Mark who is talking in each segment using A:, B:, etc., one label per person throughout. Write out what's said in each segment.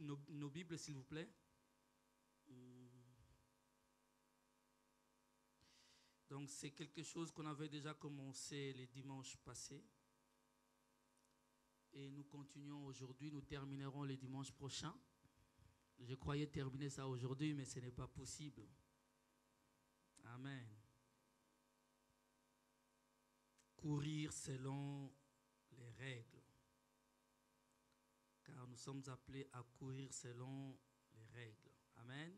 A: nos Bibles, s'il vous plaît. Donc, c'est quelque chose qu'on avait déjà commencé les dimanches passés. Et nous continuons aujourd'hui, nous terminerons les dimanches prochains. Je croyais terminer ça aujourd'hui, mais ce n'est pas possible. Amen. Courir selon les règles. Car nous sommes appelés à courir selon les règles. Amen.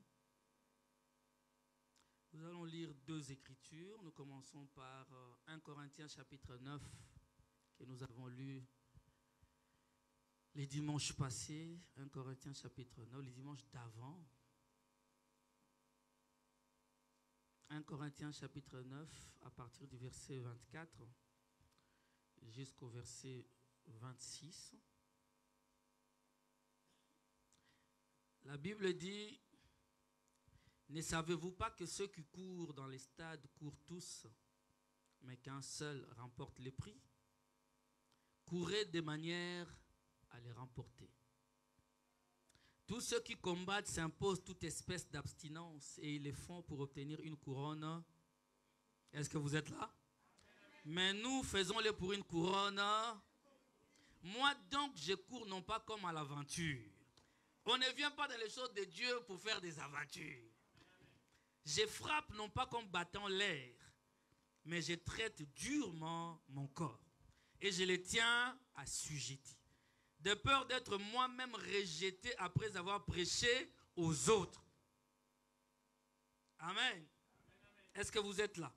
A: Nous allons lire deux écritures. Nous commençons par 1 Corinthiens chapitre 9 que nous avons lu les dimanches passés. 1 Corinthiens chapitre 9, les dimanches d'avant. 1 Corinthiens chapitre 9 à partir du verset 24 jusqu'au verset 26. La Bible dit: ne savez-vous pas que ceux qui courent dans les stades courent tous, mais qu'un seul remporte les prix? Courez de manière à les remporter. Tous ceux qui combattent s'imposent toute espèce d'abstinence et ils le font pour obtenir une couronne. Est-ce que vous êtes là? Mais nous faisons-le pour une couronne. Moi donc je cours non pas comme à l'aventure. On ne vient pas dans les choses de Dieu pour faire des aventures. Je frappe non pas comme battant l'air, mais je traite durement mon corps. Et je le tiens assujetti, de peur d'être moi-même rejeté après avoir prêché aux autres. Amen. Est-ce que vous êtes là?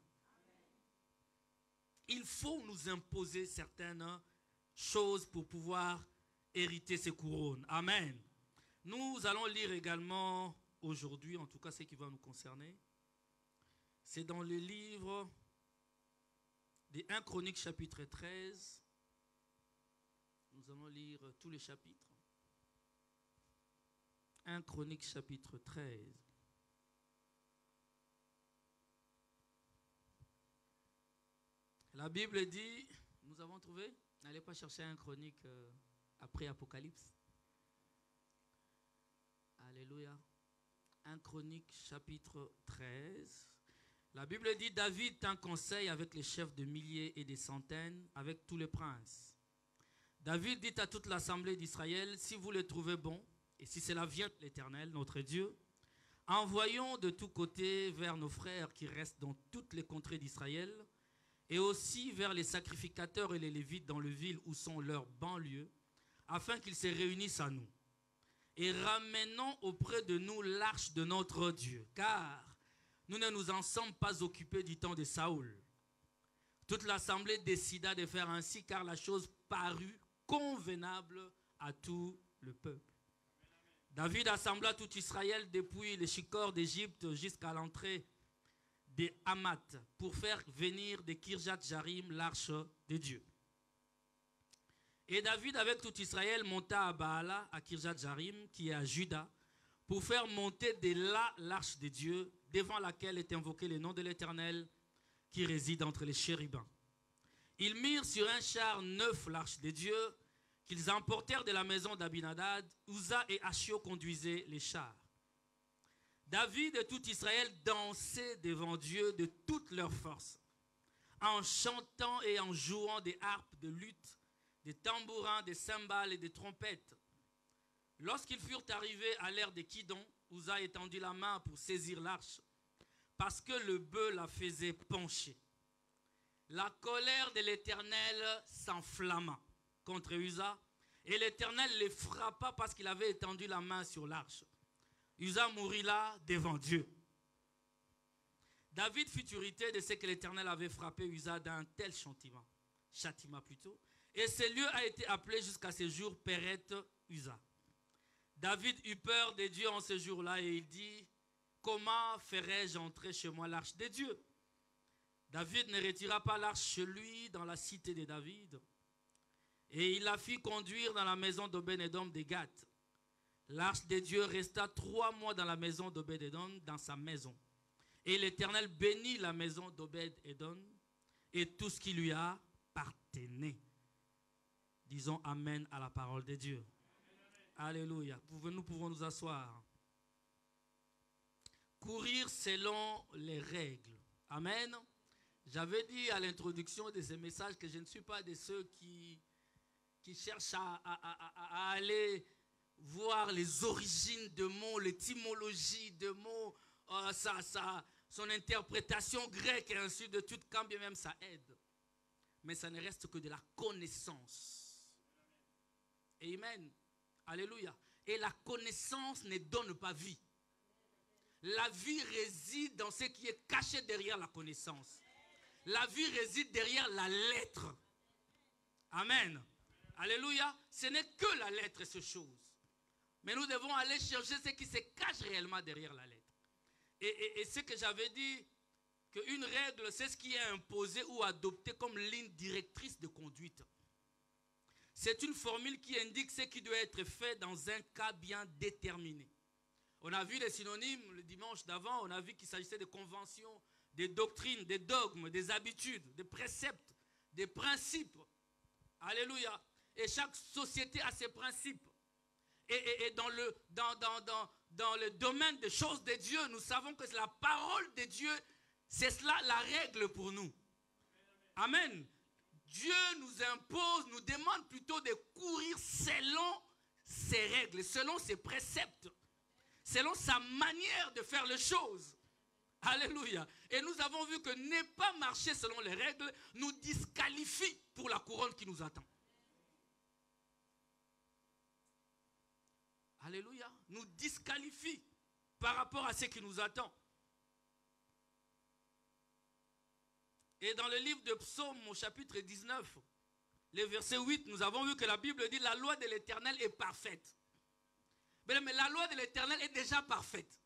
A: Il faut nous imposer certaines choses pour pouvoir hériter ces couronnes. Amen. Nous allons lire également aujourd'hui, en tout cas ce qui va nous concerner. C'est dans le livre des 1 Chroniques chapitre 13. Nous allons lire tous les chapitres. 1 Chroniques chapitre 13. La Bible dit, nous avons trouvé, n'allez pas chercher 1 Chronique après Apocalypse. Alléluia. 1 Chronique chapitre 13. La Bible dit: David tint conseil avec les chefs de milliers et des centaines, avec tous les princes. David dit à toute l'assemblée d'Israël: si vous le trouvez bon, et si cela vient de l'Éternel, notre Dieu, envoyons de tous côtés vers nos frères qui restent dans toutes les contrées d'Israël, et aussi vers les sacrificateurs et les Lévites dans le ville où sont leurs banlieues, afin qu'ils se réunissent à nous. Et ramenons auprès de nous l'arche de notre Dieu, car nous ne nous en sommes pas occupés du temps de Saoul. Toute l'assemblée décida de faire ainsi, car la chose parut convenable à tout le peuple. David assembla tout Israël depuis les Chicor d'Égypte jusqu'à l'entrée des Hamath pour faire venir de Kirjat-Jarim l'arche de Dieu. Et David avec tout Israël monta à Baala, à Kirjat-Jarim, qui est à Juda, pour faire monter de là l'arche de Dieu, devant laquelle est invoqué le nom de l'Éternel, qui réside entre les chérubins. Ils mirent sur un char neuf l'arche de Dieu, qu'ils emportèrent de la maison d'Abinadad. Uza et Achio conduisaient les chars. David et tout Israël dansaient devant Dieu de toute leur force, en chantant et en jouant des harpes, de luth, des tambourins, des cymbales et des trompettes. Lorsqu'ils furent arrivés à l'ère des Kidon, Uza étendit la main pour saisir l'arche, parce que le bœuf la faisait pencher. La colère de l'Éternel s'enflamma contre Uza, et l'Éternel les frappa parce qu'il avait étendu la main sur l'arche. Uza mourut là devant Dieu. David fut irrité de ce que l'Éternel avait frappé Uza d'un tel châtiment plutôt, et ce lieu a été appelé jusqu'à ce jour Péret Uza. David eut peur de Dieu en ce jour-là et il dit: comment ferais-je entrer chez moi l'arche de Dieu? David ne retira pas l'arche chez lui dans la cité de David, et il la fit conduire dans la maison d'Obed-Édom de Gath. L'arche de Dieu resta 3 mois dans la maison d'Obed-Édom, dans sa maison. Et l'Éternel bénit la maison d'Obed-Édom et tout ce qui lui appartenait. Disons Amen à la parole de Dieu. Alléluia. Nous pouvons nous asseoir. Courir selon les règles. Amen. J'avais dit à l'introduction de ce message que je ne suis pas de ceux qui cherchent à aller voir les origines de mots, l'étymologie de mots, son interprétation grecque et ainsi de suite, quand bien même ça aide. Mais ça ne reste que de la connaissance. Amen. Alléluia. Et la connaissance ne donne pas vie. La vie réside dans ce qui est caché derrière la connaissance. La vie réside derrière la lettre. Amen. Alléluia. Ce n'est que la lettre, ces choses. Mais nous devons aller chercher ce qui se cache réellement derrière la lettre. Et ce que j'avais dit, qu'une règle, c'est ce qui est imposé ou adopté comme ligne directrice de conduite. C'est une formule qui indique ce qui doit être fait dans un cas bien déterminé. On a vu les synonymes le dimanche d'avant, on a vu qu'il s'agissait de conventions, des doctrines, des dogmes, des habitudes, des préceptes, des principes. Alléluia. Et chaque société a ses principes. Et dans le domaine des choses de Dieu, nous savons que la parole de Dieu, c'est cela la règle pour nous. Amen. Dieu nous impose, nous demande plutôt de courir selon ses règles, selon ses préceptes, selon sa manière de faire les choses. Alléluia. Et nous avons vu que ne pas marcher selon les règles nous disqualifie pour la couronne qui nous attend. Alléluia. Nous disqualifie par rapport à ce qui nous attend. Et dans le livre de Psaume, au chapitre 19, le verset 8, nous avons vu que la Bible dit la loi de l'Éternel est parfaite. Mais la loi de l'Éternel est déjà parfaite.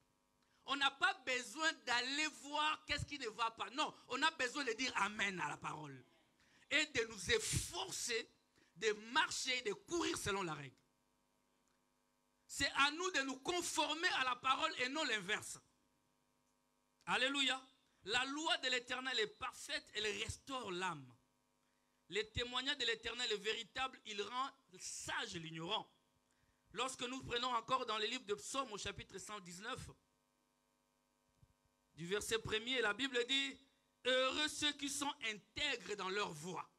A: On n'a pas besoin d'aller voir qu'est-ce qui ne va pas. Non, on a besoin de dire Amen à la parole. Et de nous efforcer de marcher, de courir selon la règle. C'est à nous de nous conformer à la parole et non l'inverse. Alléluia. La loi de l'Éternel est parfaite, elle restaure l'âme. Les témoignages de l'Éternel est véritable, il rend sage l'ignorant. Lorsque nous prenons encore dans le livre de Psaume au chapitre 119, du verset 1er, la Bible dit « Heureux ceux qui sont intègres dans leur voie,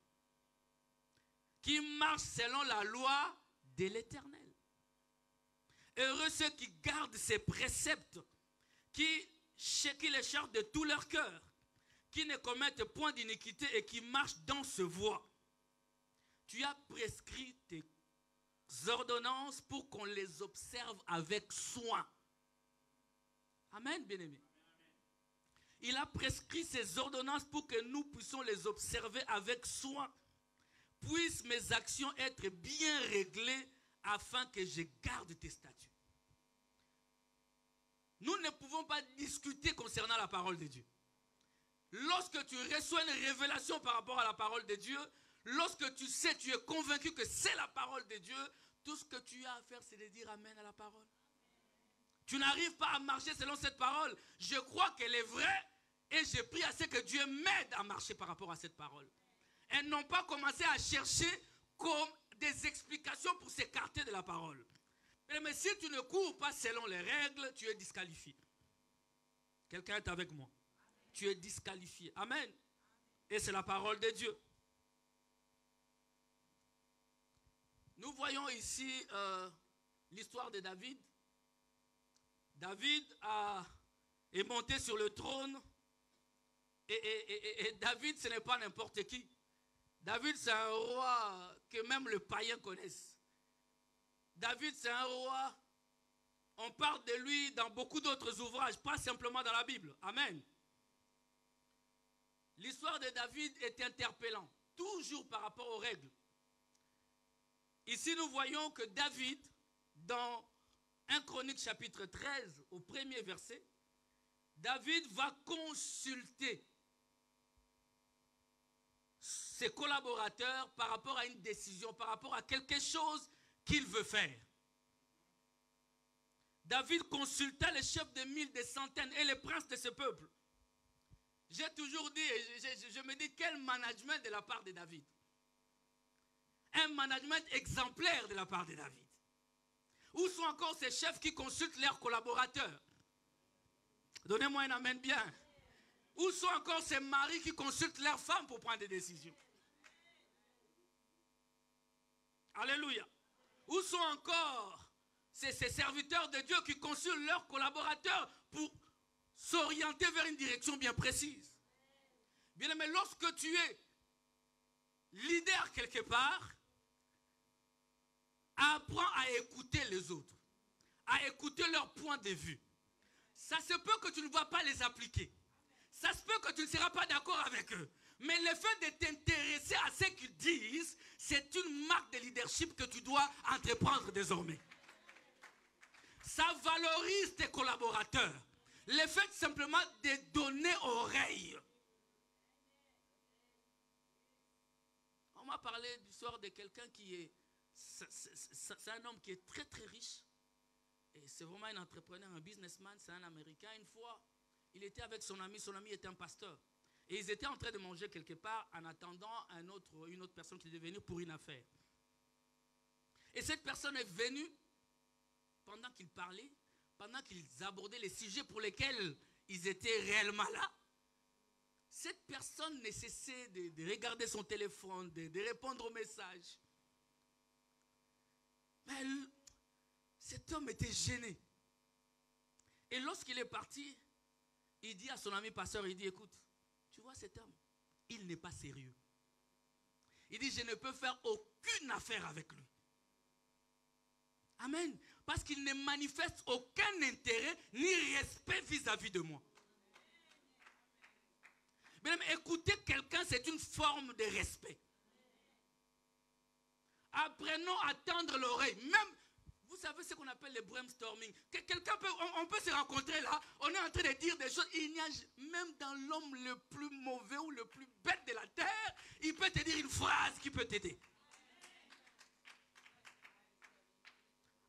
A: qui marchent selon la loi de l'Éternel. Heureux ceux qui gardent ses préceptes, qui les cherchent de tout leur cœur, qui ne commettent point d'iniquité et qui marchent dans ce voie. Tu as prescrit tes ordonnances pour qu'on les observe avec soin. » Amen, bien-aimé. Il a prescrit ces ordonnances pour que nous puissions les observer avec soin. Puissent mes actions être bien réglées afin que je garde tes statuts. Nous ne pouvons pas discuter concernant la parole de Dieu. Lorsque tu reçois une révélation par rapport à la parole de Dieu, lorsque tu sais, tu es convaincu que c'est la parole de Dieu, tout ce que tu as à faire, c'est de dire Amen à la parole. Tu n'arrives pas à marcher selon cette parole. Je crois qu'elle est vraie et j'ai pris à ce que Dieu m'aide à marcher par rapport à cette parole. Elles n'ont pas commencé à chercher comme des explications pour s'écarter de la parole. Mais si tu ne cours pas selon les règles, tu es disqualifié. Quelqu'un est avec moi. Tu es disqualifié. Amen. Et c'est la parole de Dieu. Nous voyons ici l'histoire de David. David est monté sur le trône. Et David, ce n'est pas n'importe qui. David, c'est un roi que même le païen connaisse. David, c'est un roi. On parle de lui dans beaucoup d'autres ouvrages, pas simplement dans la Bible. Amen. L'histoire de David est interpellante, toujours par rapport aux règles. Ici, nous voyons que David, dans 1 Chronique chapitre 13, au premier verset, David va consulter ses collaborateurs par rapport à une décision, par rapport à quelque chose qu'il veut faire. David consulta les chefs de 1000, des centaines et les princes de ce peuple. J'ai toujours dit, je me dis, quel management de la part de David. Un management exemplaire de la part de David. Où sont encore ces chefs qui consultent leurs collaborateurs? Donnez-moi un amen bien. Où sont encore ces maris qui consultent leurs femmes pour prendre des décisions? Alléluia. Où sont encore ces serviteurs de Dieu qui consultent leurs collaborateurs pour s'orienter vers une direction bien précise? Bien aimé, lorsque tu es leader quelque part, apprends à écouter les autres, à écouter leurs points de vue. Ça se peut que tu ne vas pas les appliquer. Ça se peut que tu ne seras pas d'accord avec eux. Mais le fait de t'intéresser à ce qu'ils disent, c'est une marque de leadership que tu dois entreprendre désormais. Ça valorise tes collaborateurs. Le fait simplement de donner oreille. On m'a parlé du sort de quelqu'un qui est... C'est un homme qui est très très riche. Et c'est vraiment un entrepreneur, un businessman, c'est un Américain. Une fois, il était avec son ami était un pasteur. Et ils étaient en train de manger quelque part en attendant une autre personne qui devait venir pour une affaire. Et cette personne est venue pendant qu'ils parlaient, pendant qu'ils abordaient les sujets pour lesquels ils étaient réellement là. Cette personne ne cessait de regarder son téléphone, de répondre aux messages. Mais cet homme était gêné. Et lorsqu'il est parti, il dit à son ami pasteur, il dit, écoute, tu vois cet homme, il n'est pas sérieux. Il dit, je ne peux faire aucune affaire avec lui. Amen. Parce qu'il ne manifeste aucun intérêt ni respect vis-à-vis de moi. Même écouter quelqu'un, c'est une forme de respect. Apprenons à tendre l'oreille. Même, vous savez ce qu'on appelle le brainstorming. Quelqu'un peut, on peut se rencontrer là, on est en train de dire des choses. Il n'y a même dans l'homme le plus mauvais ou le plus bête de la terre, il peut te dire une phrase qui peut t'aider.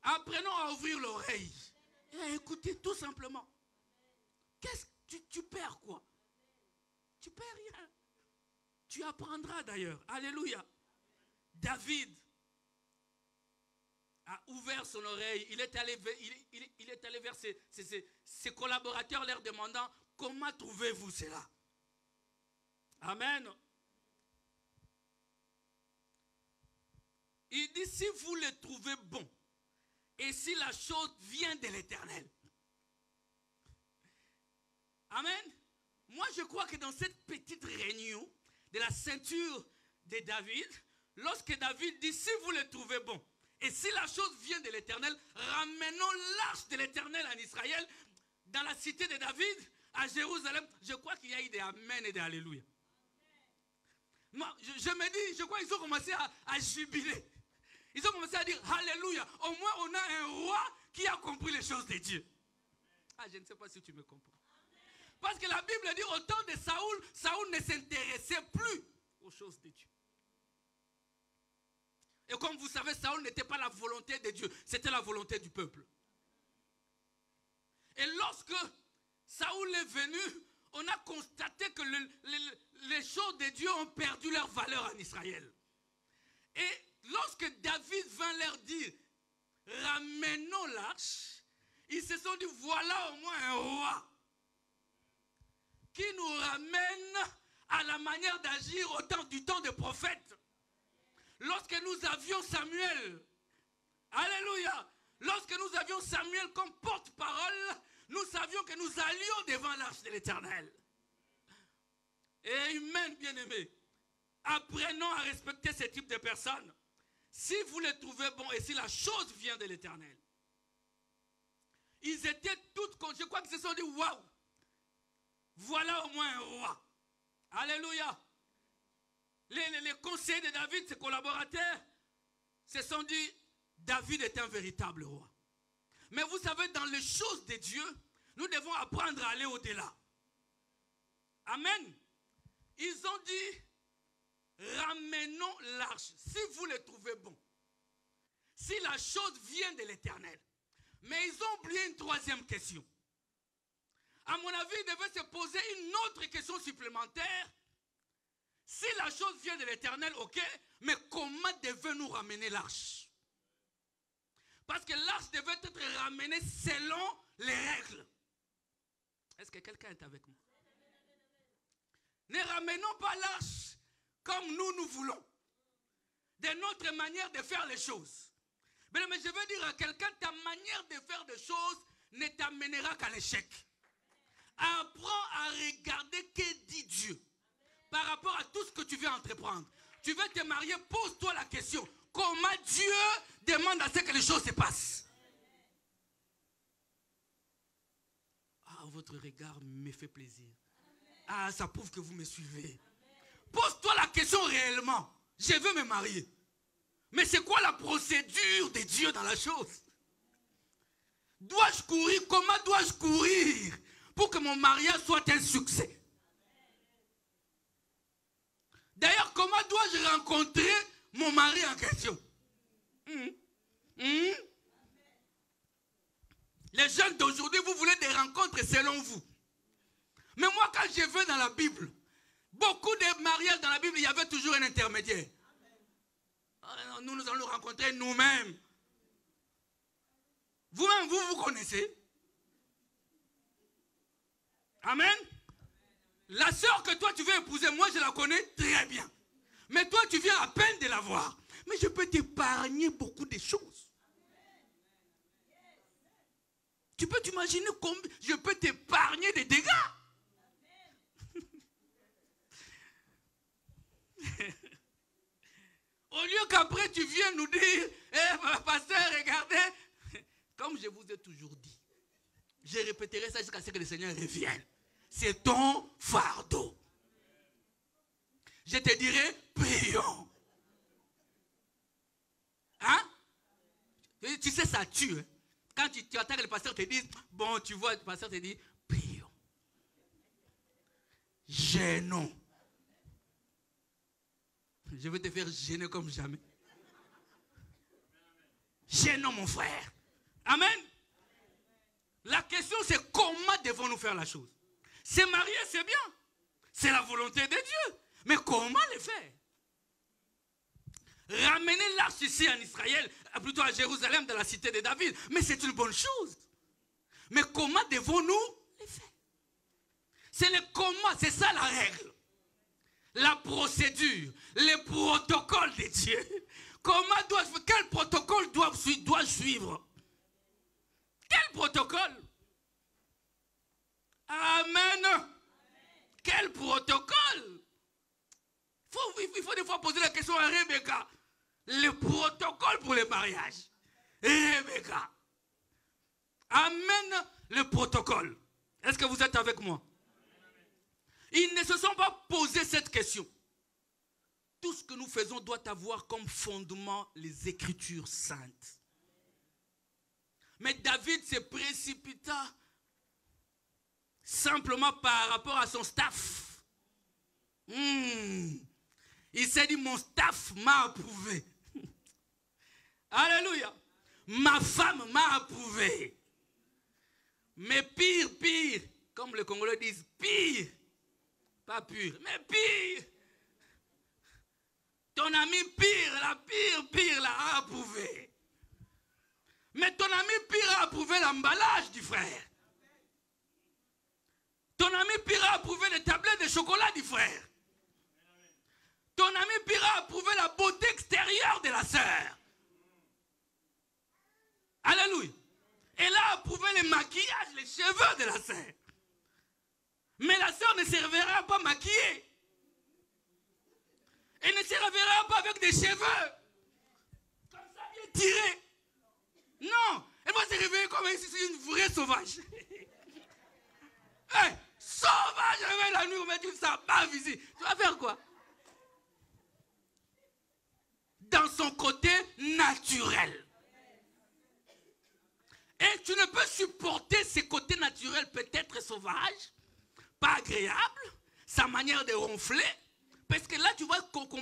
A: Apprenons à ouvrir l'oreille et à écouter tout simplement. Qu'est-ce que tu perds quoi? Tu perds rien. Tu apprendras d'ailleurs. Alléluia. David a ouvert son oreille. Il est allé vers ses collaborateurs leur demandant comment trouvez-vous cela? Amen. Il dit si vous le trouvez bon et si la chose vient de l'Éternel. Amen. Moi, je crois que dans cette petite réunion de la ceinture de David, lorsque David dit, si vous le trouvez bon, et si la chose vient de l'Éternel, ramenons l'arche de l'Éternel en Israël, dans la cité de David, à Jérusalem. Je crois qu'il y a eu des Amen et des Alléluia. Moi, je me dis, je crois qu'ils ont commencé à jubiler. Ils ont commencé à dire, Alléluia. Au moins, on a un roi qui a compris les choses de Dieu. Ah, je ne sais pas si tu me comprends. Parce que la Bible dit au temps de Saoul, Saoul ne s'intéressait plus aux choses de Dieu. Et comme vous savez, Saoul n'était pas la volonté de Dieu, c'était la volonté du peuple. Et lorsque Saoul est venu, on a constaté que les choses de Dieu ont perdu leur valeur en Israël. Et lorsque David vint leur dire, ramenons l'arche, ils se sont dit, voilà au moins un roi qui nous ramène à la manière d'agir au temps du temps des prophètes. Lorsque nous avions Samuel, alléluia, lorsque nous avions Samuel comme porte-parole, nous savions que nous allions devant l'arche de l'Éternel. Et humains bien-aimés, apprenons à respecter ce type de personnes. Si vous les trouvez bons et si la chose vient de l'Éternel. Ils étaient toutes, je crois qu'ils se sont dit, waouh, voilà au moins un roi. Alléluia. Les conseillers de David, ses collaborateurs, se sont dit, David est un véritable roi. Mais vous savez, dans les choses de Dieu, nous devons apprendre à aller au-delà. Amen. Ils ont dit, ramenons l'arche, si vous le trouvez bon. Si la chose vient de l'Éternel. Mais ils ont oublié une troisième question. À mon avis, ils devaient se poser une autre question supplémentaire. Si la chose vient de l'Éternel, ok, mais comment devons-nous ramener l'arche? Parce que l'arche devait être ramenée selon les règles. Est-ce que quelqu'un est avec moi? Ne ramenons pas l'arche comme nous voulons. De notre manière de faire les choses. Mais je veux dire à quelqu'un, ta manière de faire des choses ne t'amènera qu'à l'échec. Apprends à regarder que dit Dieu par rapport à tout ce que tu veux entreprendre. Tu veux te marier, pose-toi la question. Comment Dieu demande à ce que les choses se passent? Ah, votre regard me fait plaisir. Ah, ça prouve que vous me suivez. Pose-toi la question réellement. Je veux me marier. Mais c'est quoi la procédure de Dieu dans la chose? Dois-je courir? Comment dois-je courir pour que mon mariage soit un succès? D'ailleurs, comment dois-je rencontrer mon mari en question? Les jeunes d'aujourd'hui, vous voulez des rencontres selon vous. Mais moi, quand je vais dans la Bible, beaucoup de mariages dans la Bible, il y avait toujours un intermédiaire. Nous allons nous rencontrer nous-mêmes. Vous-même, vous connaissez. Amen. La sœur que toi tu veux épouser, moi je la connais très bien. Mais toi tu viens à peine de la voir. Mais je peux t'épargner beaucoup de choses. Tu peux t'imaginer combien je peux t'épargner des dégâts. Au lieu qu'après tu viennes nous dire, pasteur, regardez. Comme je vous ai toujours dit, je répéterai ça jusqu'à ce que le Seigneur revienne. C'est ton fardeau. Je te dirai, prions. Hein? Tu sais, ça tue. Hein? Quand tu attends que le pasteur te dise, bon, tu vois, le pasteur te dit, prions. Gênons. Je vais te faire gêner comme jamais. Gênons, mon frère. Amen. La question, c'est comment devons-nous faire la chose? Se marier, c'est bien. C'est la volonté de Dieu. Mais comment le faire? Ramener l'arche ici en Israël, plutôt à Jérusalem, dans la cité de David. Mais c'est une bonne chose. Mais comment devons-nous le faire? C'est le comment, c'est ça la règle. La procédure, les protocoles de Dieu. Quel protocole dois-je suivre? Quel protocole? Amen. Quel protocole? Il faut des fois poser la question à Rebecca. Le protocole pour le mariage. Rebecca. Amen. Le protocole. Est-ce que vous êtes avec moi? Ils ne se sont pas posé cette question. Tout ce que nous faisons doit avoir comme fondement les Écritures saintes. Mais David se précipita simplement par rapport à son staff. Il s'est dit, mon staff m'a approuvé. Alléluia. Ma femme m'a approuvé. Mais pire, comme les Congolais disent, pire. Pas pur, mais pire. Ton ami pire l'a approuvé. Mais ton ami pire a approuvé l'emballage du frère. Ton ami pire a approuvé les tablettes de chocolat du frère. Ton ami pire a approuvé la beauté extérieure de la sœur. Alléluia. Elle a approuvé les maquillages, les cheveux de la sœur. Mais la sœur ne se reverra pas maquillée. Elle ne se reverra pas avec des cheveux. Comme ça, bien tirés. Non, elle va se réveiller comme si c'est une vraie sauvage. Hey, sauvage, réveille la nuit, on met une sabbat ici. Tu vas faire quoi? Dans son côté naturel. Et tu ne peux supporter ses côtés naturels, peut-être sauvages, pas agréable, sa manière de ronfler, parce que là tu vois,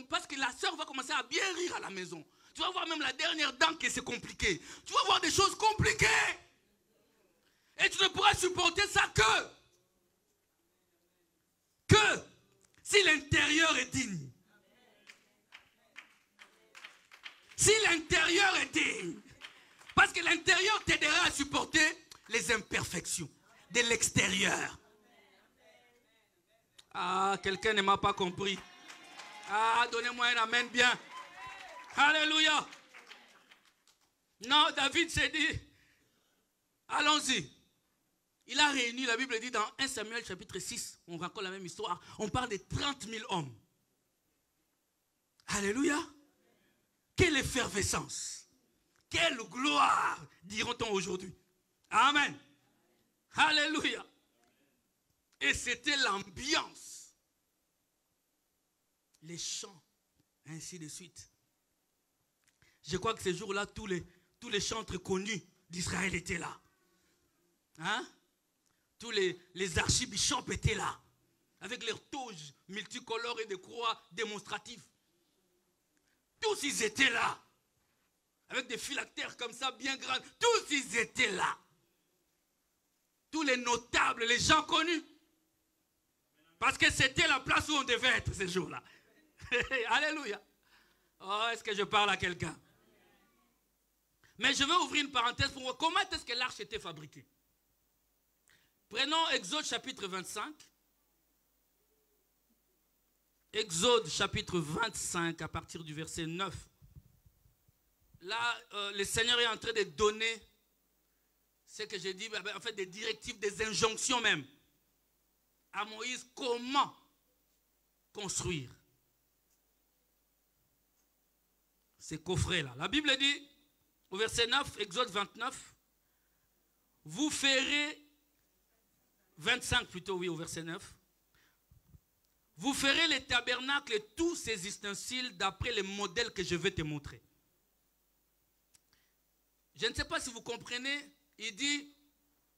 A: parce que la sœur va commencer à bien rire à la maison. Tu vas voir même la dernière dent que c'est compliqué. Tu vas voir des choses compliquées. Et tu ne pourras supporter ça que si l'intérieur est digne. Si l'intérieur est digne. Parce que l'intérieur t'aidera à supporter les imperfections de l'extérieur. Ah, quelqu'un ne m'a pas compris. Ah, donnez-moi un amen bien. Alléluia. Non, David s'est dit, allons-y. Il a réuni, la Bible dit dans 1 Samuel chapitre 6, on raconte la même histoire, on parle de 30 000 hommes. Alléluia. Quelle effervescence. Quelle gloire, diront-on aujourd'hui. Amen. Alléluia. Et c'était l'ambiance. Les chants, ainsi de suite. Je crois que ces jours-là, tous les chantres connus d'Israël étaient là. Hein? Tous les archibishops étaient là. Avec leurs toges multicolores et des croix démonstratives. Tous ils étaient là. Avec des phylactères comme ça, bien grands. Tous ils étaient là. Tous les notables, les gens connus. Parce que c'était la place où on devait être ces jours-là. Alléluia. Oh, est-ce que je parle à quelqu'un? Mais je vais ouvrir une parenthèse pour voir comment est-ce que l'arche était fabriquée. Prenons Exode chapitre 25. Exode chapitre 25 à partir du verset 9. Là, le Seigneur est en train de donner ce que j'ai dit, en fait des directives, des injonctions même à Moïse, comment construire ces coffrets-là. La Bible dit, au verset 9, Exode 29, vous ferez, 25 plutôt, oui, au verset 9, vous ferez les tabernacles et tous ces ustensiles d'après les modèles que je vais te montrer. Je ne sais pas si vous comprenez, il dit,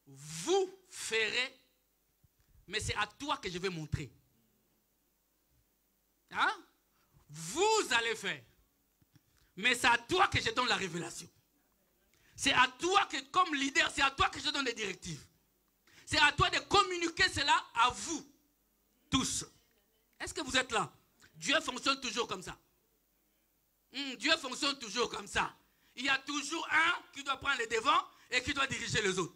A: vous ferez, mais c'est à toi que je vais montrer. Hein? Vous allez faire. Mais c'est à toi que je donne la révélation. C'est à toi que, comme leader, c'est à toi que je donne les directives. C'est à toi de communiquer cela à vous, tous. Est-ce que vous êtes là? Dieu fonctionne toujours comme ça. Dieu fonctionne toujours comme ça. Il y a toujours un qui doit prendre les devants et qui doit diriger les autres.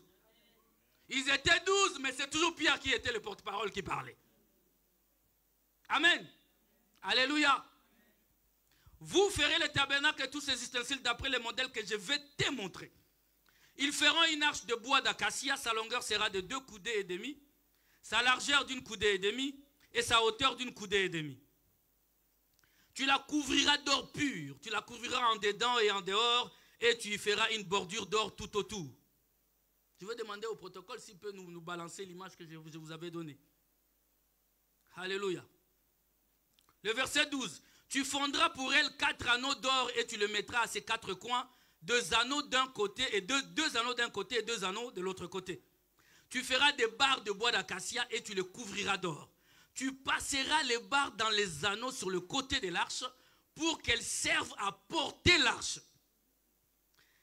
A: Ils étaient 12, mais c'est toujours Pierre qui était le porte-parole qui parlait. Amen. Alléluia. Vous ferez le tabernacle et tous ces ustensiles d'après les modèles que je vais te montrer. Ils feront une arche de bois d'acacia, sa longueur sera de 2 coudées et demi, sa largeur d'1 coudée et demi et sa hauteur d'1 coudée et demi. Tu la couvriras d'or pur, tu la couvriras en dedans et en dehors et tu y feras une bordure d'or tout autour. Je vais demander au protocole s'il peut nous balancer l'image que je vous avais donnée. Alléluia. Le verset 12. Tu fondras pour elle 4 anneaux d'or et tu le mettras à ses 4 coins, 2 anneaux d'un côté et 2 anneaux d'un côté et 2 anneaux de l'autre côté. Tu feras des barres de bois d'acacia et tu les couvriras d'or. Tu passeras les barres dans les anneaux sur le côté de l'arche pour qu'elles servent à porter l'arche.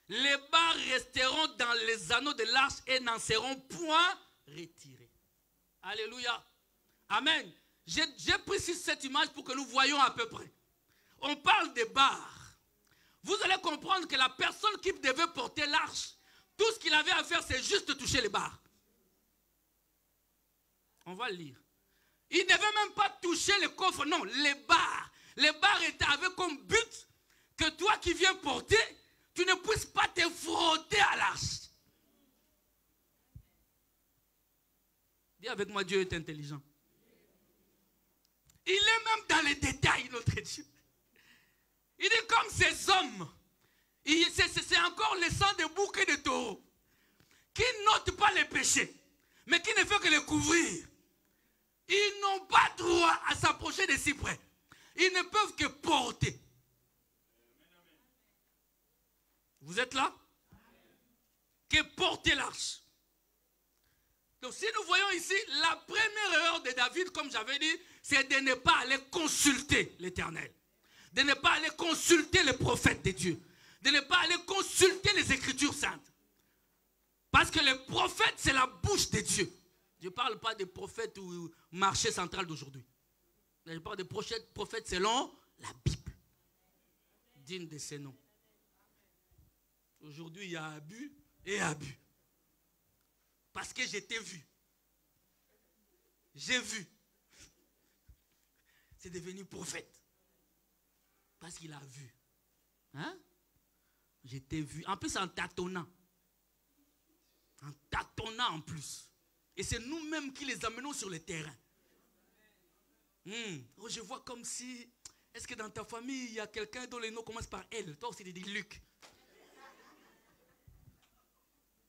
A: Les barres resteront dans les anneaux de l'arche et n'en seront point retirées. Alléluia. Amen. J'ai précisé cette image pour que nous voyions à peu près. On parle des barres. Vous allez comprendre que la personne qui devait porter l'arche, tout ce qu'il avait à faire, c'est juste toucher les barres. On va le lire. Il ne devait même pas toucher le coffre, non, les barres. Les barres avaient comme but que toi qui viens porter, tu ne puisses pas te frotter à l'arche. Dis avec moi, Dieu est intelligent. Il est même dans les détails, notre Dieu. Il est comme ces hommes. C'est encore le sang de boucs et de taureaux. Qui notent pas les péchés, mais qui ne fait que les couvrir. Ils n'ont pas droit à s'approcher de si près. Ils ne peuvent que porter. Vous êtes là? Que porter l'arche. Donc si nous voyons ici, la première erreur de David, comme j'avais dit, c'est de ne pas aller consulter l'Éternel. De ne pas aller consulter les prophètes de Dieu. De ne pas aller consulter les Écritures saintes. Parce que les prophètes, c'est la bouche de Dieu. Je ne parle pas des prophètes ou marché central d'aujourd'hui. Je parle des prophètes selon la Bible. Digne de ces noms. Aujourd'hui, il y a abus et abus. Parce que j'étais vu. J'ai vu. C'est devenu prophète. Parce qu'il a vu. Hein? J'étais vu. En plus, en tâtonnant. En tâtonnant en plus. Et c'est nous-mêmes qui les amenons sur le terrain. Oh, je vois comme si... Est-ce que dans ta famille, il y a quelqu'un dont les noms commencent par L? Toi aussi, tu dis Luc.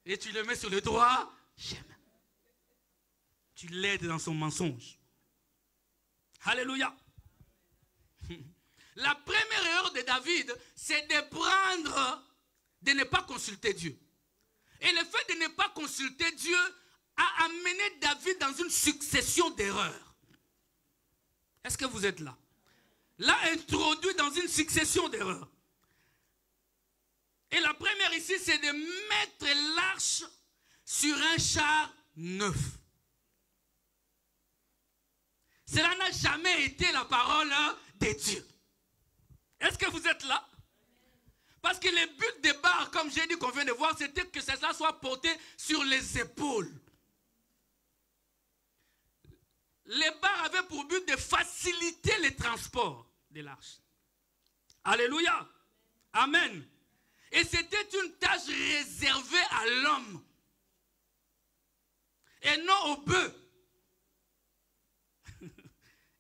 A: Et tu le mets sur le droit chemin. Tu l'aides dans son mensonge. Alléluia. La première erreur de David, c'est de ne pas consulter Dieu. Et le fait de ne pas consulter Dieu a amené David dans une succession d'erreurs. Est-ce que vous êtes là? L'a introduit dans une succession d'erreurs. Et la première ici, c'est de mettre l'arche sur un char neuf. Cela n'a jamais été la parole de Dieu. Est-ce que vous êtes là? Parce que le but des barres, comme j'ai dit qu'on vient de voir, c'était que cela soit porté sur les épaules. Les barres avaient pour but de faciliter le transport de l'arche. Alléluia. Amen. Et c'était une tâche réservée à l'homme. Et non au bœuf.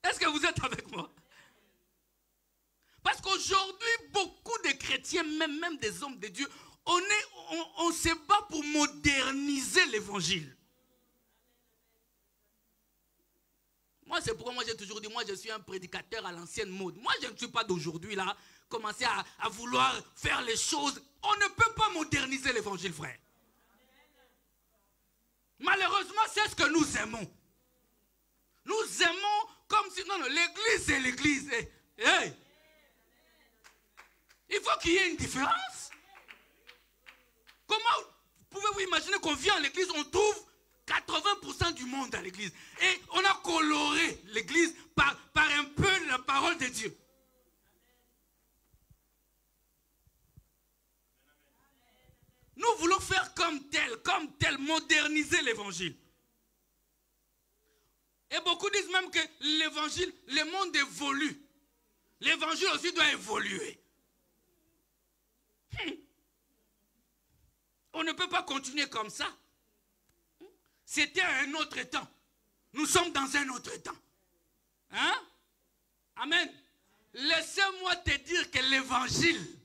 A: Est-ce que vous êtes avec moi? Parce qu'aujourd'hui, beaucoup de chrétiens, même des hommes de Dieu, on se bat pour moderniser l'évangile. Moi, c'est pourquoi moi j'ai toujours dit, moi je suis un prédicateur à l'ancienne mode. Moi, je ne suis pas d'aujourd'hui là, commencer à vouloir faire les choses. On ne peut pas moderniser l'évangile, frère. Malheureusement, c'est ce que nous aimons. Nous aimons comme si... Non, l'église, c'est l'église. Hey. Il faut qu'il y ait une différence. Comment pouvez-vous imaginer qu'on vient à l'église, on trouve 80% du monde à l'église. Et on a coloré l'église par un peu la parole de Dieu. Nous voulons faire comme tel, moderniser l'évangile. Et beaucoup disent même que l'évangile, le monde évolue. L'évangile aussi doit évoluer. On ne peut pas continuer comme ça. C'était un autre temps. Nous sommes dans un autre temps. Hein? Amen. Laissez-moi te dire que l'évangile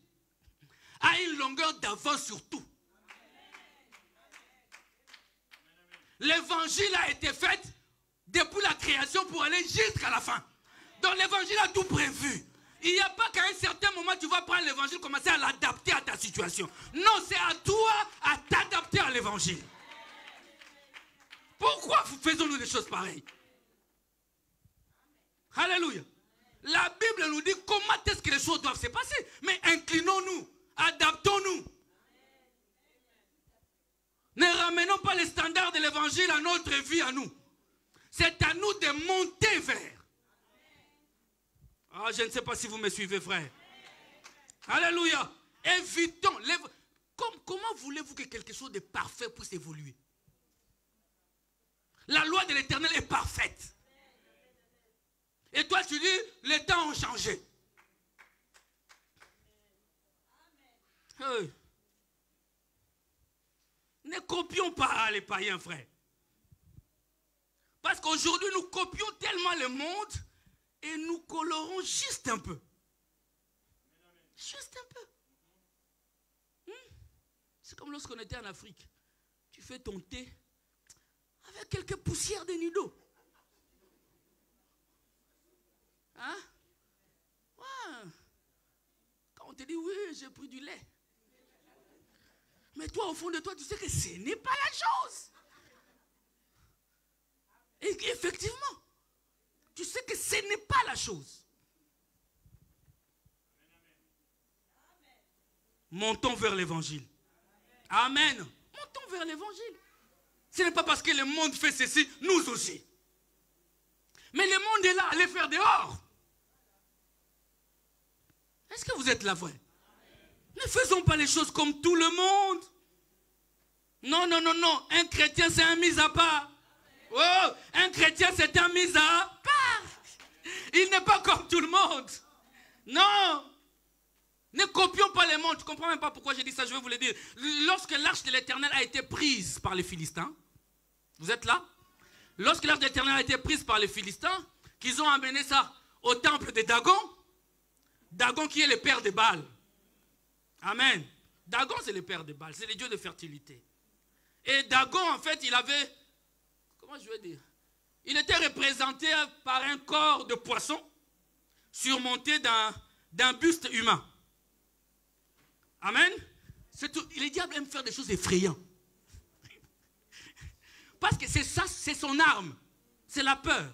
A: a une longueur d'avance sur tout. L'évangile a été fait depuis la création pour aller jusqu'à la fin. Donc l'évangile a tout prévu. Il n'y a pas qu'à un certain moment tu vas prendre l'évangile, commencer à l'adapter à ta situation. Non, c'est à toi à t'adapter à l'évangile. Pourquoi faisons-nous des choses pareilles? Alléluia. La Bible nous dit comment est-ce que les choses doivent se passer. Mais inclinons-nous, adaptons-nous. Ne ramenons pas les standards de l'évangile à notre vie, à nous. C'est à nous de monter vers. Ah, je ne sais pas si vous me suivez, frère. Alléluia. Évitons. Comment voulez-vous que quelque chose de parfait puisse évoluer? La loi de l'Éternel est parfaite. Et toi, tu dis, les temps ont changé. Hey. Ne copions pas les païens, frère. Parce qu'aujourd'hui, nous copions tellement le monde et nous colorons juste un peu. Juste un peu. C'est comme lorsqu'on était en Afrique. Tu fais ton thé avec quelques poussières de nido. Hein? Ouais. Quand on te dit, oui, j'ai pris du lait. Mais toi, au fond de toi, tu sais que ce n'est pas la chose. Et effectivement, tu sais que ce n'est pas la chose. Montons vers l'évangile. Amen. Montons vers l'évangile. Ce n'est pas parce que le monde fait ceci, nous aussi. Mais le monde est là, allez faire dehors. Est-ce que vous êtes là, frère? Ne faisons pas les choses comme tout le monde. Non, non, non, non. Un chrétien, c'est un mis à part. Oh, un chrétien, c'est un mis à part. Il n'est pas comme tout le monde. Non. Ne copions pas les mondes. Je ne comprends même pas pourquoi j'ai dit ça, je vais vous le dire. Lorsque l'arche de l'Éternel a été prise par les Philistins, vous êtes là? Lorsque l'arche de l'Éternel a été prise par les Philistins, qu'ils ont amené ça au temple de Dagon, Dagon qui est le père de Baal. Amen. Dagon, c'est le père de Baal, c'est le dieu de fertilité. Et Dagon, en fait, il avait, comment je vais dire, il était représenté par un corps de poisson surmonté d'un buste humain. Amen. Les diables aiment faire des choses effrayantes. Parce que c'est ça, c'est son arme. C'est la peur.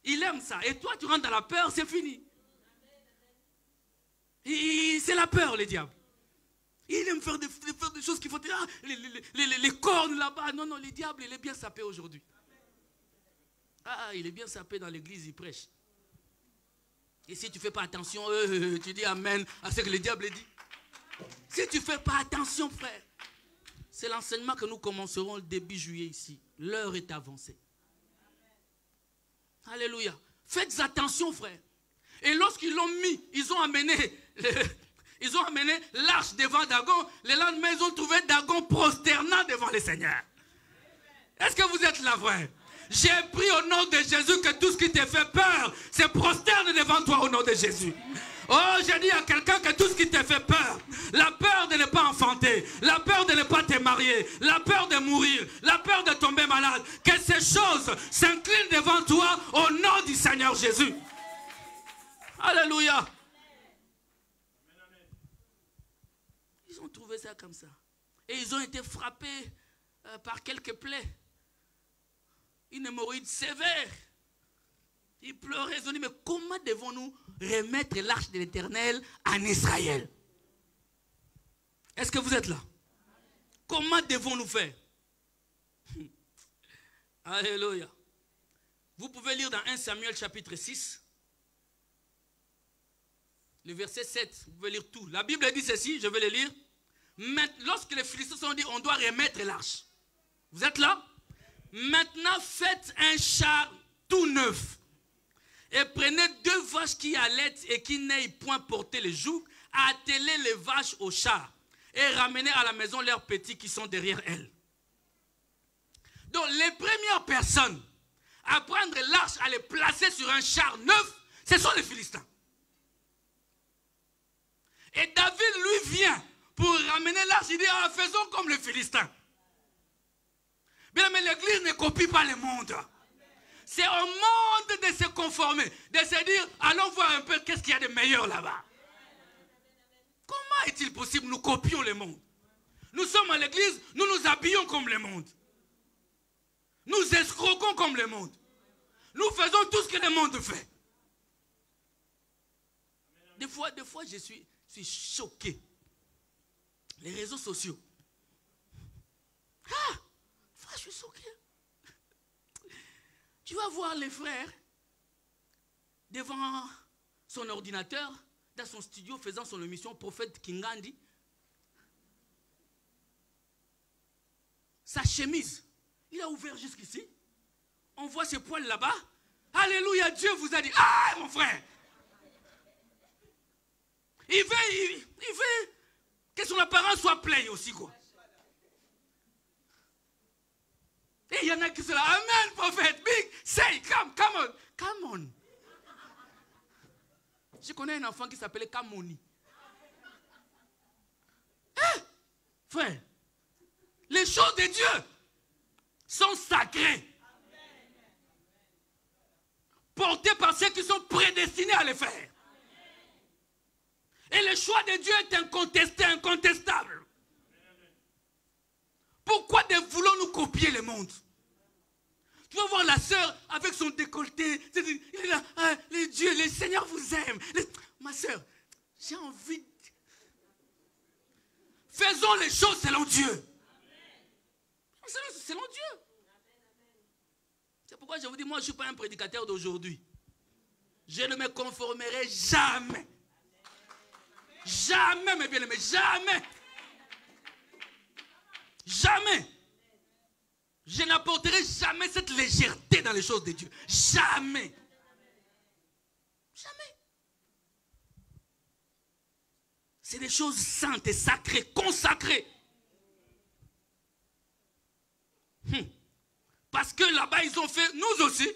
A: Il aime ça. Et toi, tu rentres dans la peur, c'est fini. C'est la peur, les diables. Il aime faire des choses qu'il faut dire. Ah, les cornes là-bas. Non, non, les diables, il est bien sapé aujourd'hui. Ah, il est bien sapé dans l'église, il prêche. Et si tu ne fais pas attention, tu dis amen à ce que le diable dit. Si tu ne fais pas attention, frère, c'est l'enseignement que nous commencerons le début juillet ici. L'heure est avancée. Alléluia. Faites attention, frère. Et lorsqu'ils l'ont mis, ils ont amené l'arche devant Dagon. Le lendemain, ils ont trouvé Dagon prosternant devant le Seigneur. Est-ce que vous êtes là, frère? J'ai pris au nom de Jésus que tout ce qui te fait peur se prosterne devant toi au nom de Jésus. Oh, j'ai dit à quelqu'un que tout ce qui te fait peur, la peur de ne pas enfanter, la peur de ne pas te marier, la peur de mourir, la peur de tomber malade, que ces choses s'inclinent devant toi au nom du Seigneur Jésus. Alléluia. Ils ont trouvé ça comme ça. Et ils ont été frappés par quelques plaies. Une hémorroïde sévère. Ils pleuraient, ils ont dit, mais comment devons-nous remettre l'arche de l'Éternel en Israël? Est-ce que vous êtes là? Comment devons-nous faire? Alléluia. Vous pouvez lire dans 1 Samuel chapitre 6, le verset 7. Vous pouvez lire tout. La Bible dit ceci, je vais le lire. Lorsque les Philistins sont dit, on doit remettre l'arche. Vous êtes là? Maintenant, faites un char tout neuf. Et prenez 2 vaches qui allaitent et qui n'aient point porté le joug. Attelez les vaches au char. Et ramenez à la maison leurs petits qui sont derrière elles. Donc, les premières personnes à prendre l'arche, à les placer sur un char neuf, ce sont les Philistins. Et David, lui, vient pour ramener l'arche. Il dit, ah, faisons comme les Philistins. Bien, mais l'église ne copie pas le monde. C'est au monde de se conformer, de se dire, allons voir un peu qu'est-ce qu'il y a de meilleur là-bas. Comment est-il possible que nous copions le monde? Nous sommes à l'église, nous nous habillons comme le monde. Nous escroquons comme le monde. Nous faisons tout ce que le monde fait. Des fois je suis choqué. Les réseaux sociaux. Ah, je suis choqué. Tu vas voir les frères devant son ordinateur, dans son studio, faisant son émission, prophète Kingandi. Sa chemise, il a ouvert jusqu'ici. On voit ses poils là-bas. Alléluia, Dieu vous a dit, ah mon frère. Il veut que son apparence soit pleine aussi, quoi. Et il y en a qui sont là, amen, prophète, big, say, come on. Je connais un enfant qui s'appelait Kamoni. Frère, les choses de Dieu sont sacrées. Portées par ceux qui sont prédestinés à les faire. Et le choix de Dieu est incontesté, incontestable. Pourquoi voulons-nous copier le monde? Tu vas voir la sœur avec son décolleté. Il est là, ah, le Seigneur vous aime. Ma sœur, j'ai envie. Faisons les choses selon Dieu. Selon Dieu. C'est pourquoi je vous dis, moi je ne suis pas un prédicateur d'aujourd'hui. Je ne me conformerai jamais Jamais, mes bien-aimés, jamais. Jamais. Je n'apporterai jamais cette légèreté dans les choses de Dieu. Jamais. Jamais. C'est des choses saintes et sacrées, consacrées. Parce que là-bas, ils ont fait, nous aussi.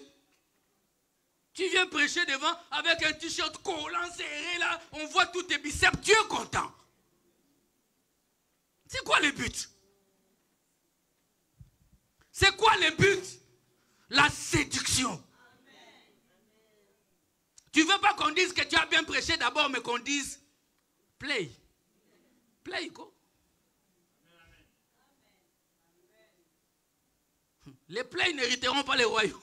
A: Tu viens prêcher devant avec un t-shirt collant, serré là, on voit tous tes biceps, tu es content. C'est quoi le but? C'est quoi le but? La séduction. Tu ne veux pas qu'on dise que tu as bien prêché d'abord, mais qu'on dise play. Play quoi? Les plaies n'hériteront pas les royaumes.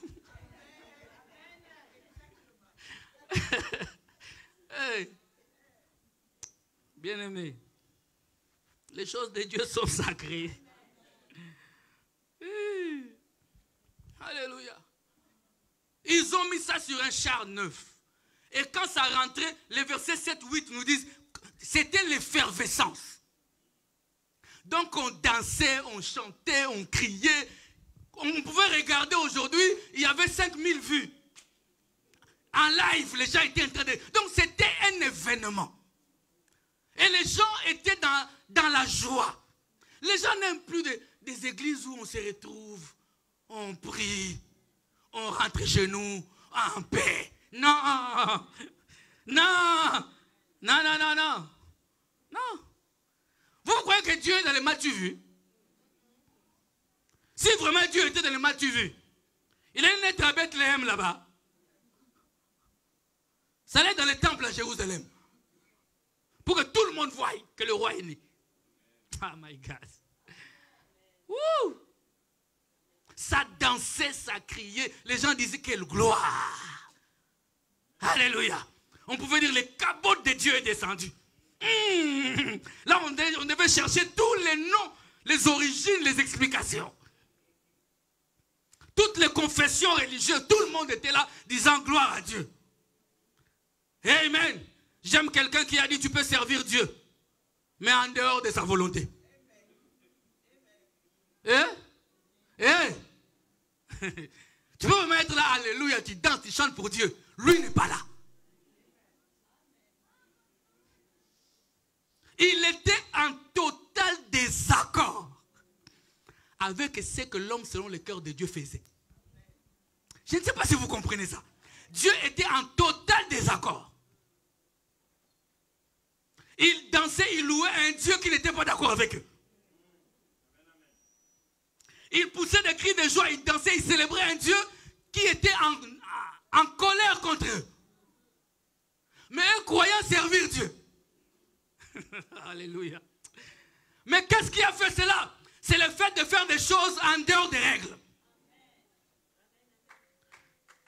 A: Hey. Bien-aimés, les choses de Dieu sont sacrées. Alléluia. Ils ont mis ça sur un char neuf. Et quand ça rentrait, les versets 7-8 nous disent c'était l'effervescence. Donc on dansait, on chantait, on criait. On pouvait regarder aujourd'hui, il y avait 5000 vues. En live, les gens étaient en train de... Donc c'était un événement. Et les gens étaient dans la joie. Les gens n'aiment plus des églises où on se retrouve, on prie, on rentre chez nous en paix. Non, non, non, non, non, non. Non. Vous croyez que Dieu est dans les m'as-tu vu? Si vraiment Dieu était dans les m'as-tu vu, il allait naître à Bethléem là-bas. Ça allait dans les temples à Jérusalem. Pour que tout le monde voie que le roi est né. Oh my God. Woo! Ça dansait, ça criait. Les gens disaient quelle gloire. Alléluia. On pouvait dire les cabots de Dieu est descendu. Là, on devait chercher tous les noms, les origines, les explications. Toutes les confessions religieuses, tout le monde était là disant gloire à Dieu. Amen. J'aime quelqu'un qui a dit tu peux servir Dieu, mais en dehors de sa volonté. Tu peux me mettre là, alléluia, tu danses, tu chantes pour Dieu. Lui n'est pas là. Il était en total désaccord avec ce que l'homme selon le cœur de Dieu faisait. Je ne sais pas si vous comprenez ça. Dieu était en total désaccord. Il dansait, il louait un Dieu qui n'était pas d'accord avec eux. Il poussait des cris de joie, il dansait, il célébrait un Dieu qui était en colère contre eux. Mais eux croyant servir Dieu. Alléluia. Mais qu'est-ce qui a fait cela? C'est le fait de faire des choses en dehors des règles.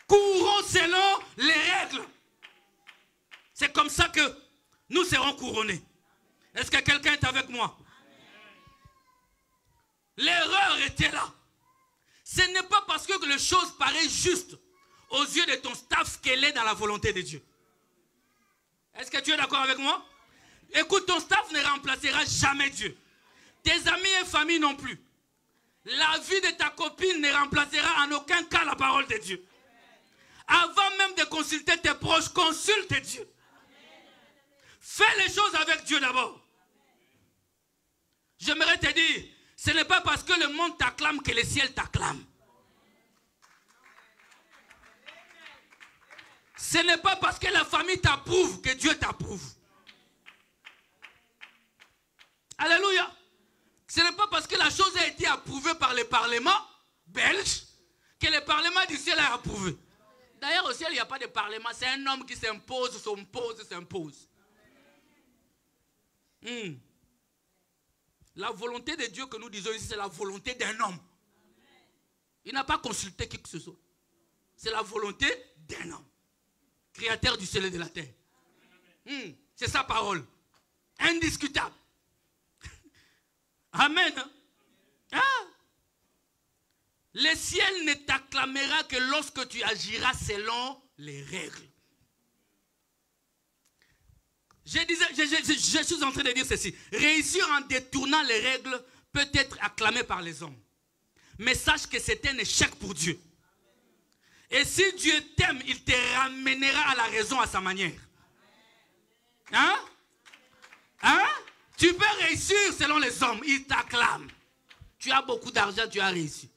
A: Courons selon les règles. C'est comme ça que nous serons couronnés. Est-ce que quelqu'un est avec moi? L'erreur était là. Ce n'est pas parce que les choses paraissent justes aux yeux de ton staff qu'elle est dans la volonté de Dieu. Est-ce que tu es d'accord avec moi? Écoute, ton staff ne remplacera jamais Dieu. Tes amis et familles non plus. La vie de ta copine ne remplacera en aucun cas la parole de Dieu. Avant même de consulter tes proches, consulte Dieu. Fais les choses avec Dieu d'abord. J'aimerais te dire, ce n'est pas parce que le monde t'acclame que le ciel t'acclame. Ce n'est pas parce que la famille t'approuve que Dieu t'approuve. Alléluia. Ce n'est pas parce que la chose a été approuvée par le Parlement belge que le Parlement du ciel a approuvé. D'ailleurs, au ciel, il n'y a pas de Parlement. C'est un homme qui s'impose, s'impose. La volonté de Dieu que nous disons ici, c'est la volonté d'un homme. Il n'a pas consulté qui que ce soit. C'est la volonté d'un homme. Créateur du ciel et de la terre. C'est sa parole. Indiscutable. Amen. Ah. Le ciel ne t'acclamera que lorsque tu agiras selon les règles. Je suis en train de dire ceci. Réussir en détournant les règles peut être acclamé par les hommes. Mais sache que c'est un échec pour Dieu. Et si Dieu t'aime, il te ramènera à la raison à sa manière. Hein? Hein? Tu peux réussir selon les hommes, ils t'acclament. Tu as beaucoup d'argent, tu as réussi.